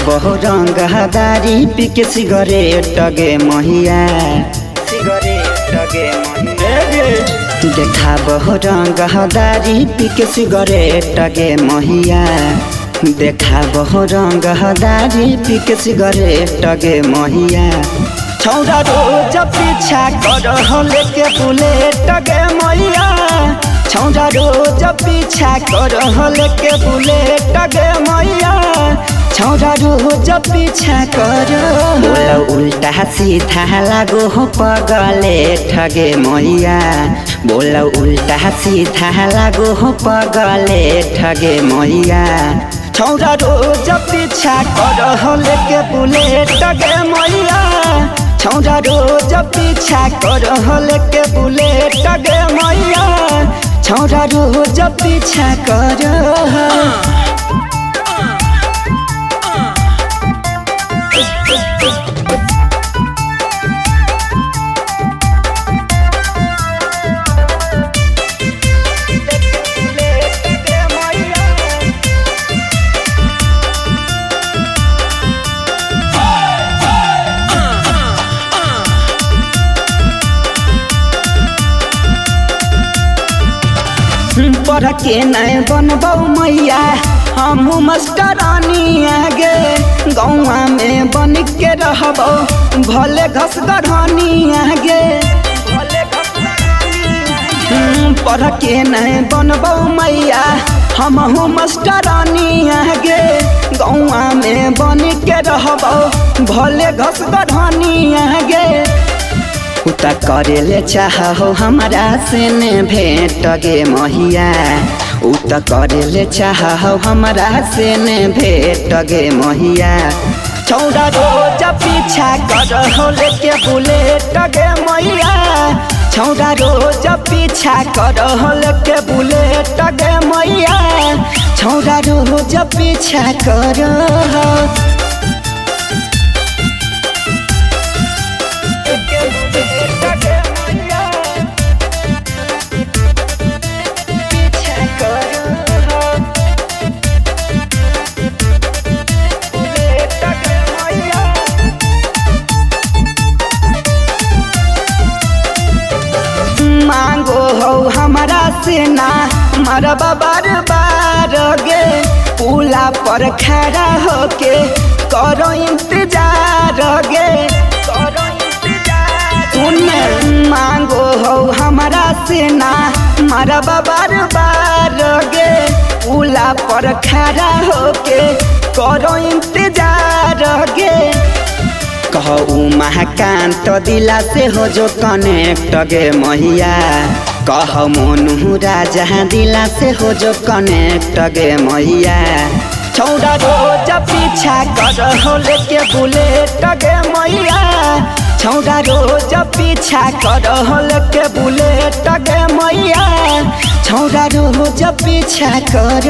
बहु रंग दारी पिके सिगरेट गे महिया देखा बहु रंग दारी पिके सिगरेट गे महिया देखा बहु रंग दारी पिके सिगरेट गे महिया छौरा रोज पीछा कर लेके बुलेट गे मैया छौरा रोज पीछा कर लेके बुलेट गे मैया छौरा रोज पीछा कर उल्टा सीधा लागो हो पगले ठगे मैया बोल उल्टा सीधा लागो हो पगले ठगे मैया छौरा रोज पीछा कर लेके बुलेट गे मैया छौरा रोज पीछा कर लेके बुलेट गे मैया छौरा रोज पीछा कर पढ़ के नहीं बनबौ मैया हमू मास्टरानी आगे गौवा में बन के रहबो भले घस गढ़ानी आगे पढ़ के नहीं बनबौ मैया हमहू मास्टरानी आगे गौवा में बन के रहबो भले घस गढ़ानी आगे उता करेले चाहो हमारा से ने भेंट गे महिया उता करेले चाहो हमारा से ने भेंट गे महिया छौरा रोज पीछा कर लेके बुलेट गे मैया छौरा रोज पीछा कर लेके बुलेट गे मैया छौरा रोज पीछा कर मांगो हो हमारा सेना मरबा बार बार गे पुला पर खड़ा होके करो इंतजार गे सुन मांगो हो हमारा सेना मरबा बार बार गे पुला पर खड़ा होके करो इंतजार गे कहू महाकांत दिला से हो जो कनेक्ट गे मैया कह मोनू राजा दिला से हो जो कनेक्ट गे मैया छौरा रोज पीछा कर लेके बुलेट गे मैया छौरा रोज पीछा कर लेके बुलेट गे मैया छौरा रोज पीछा कर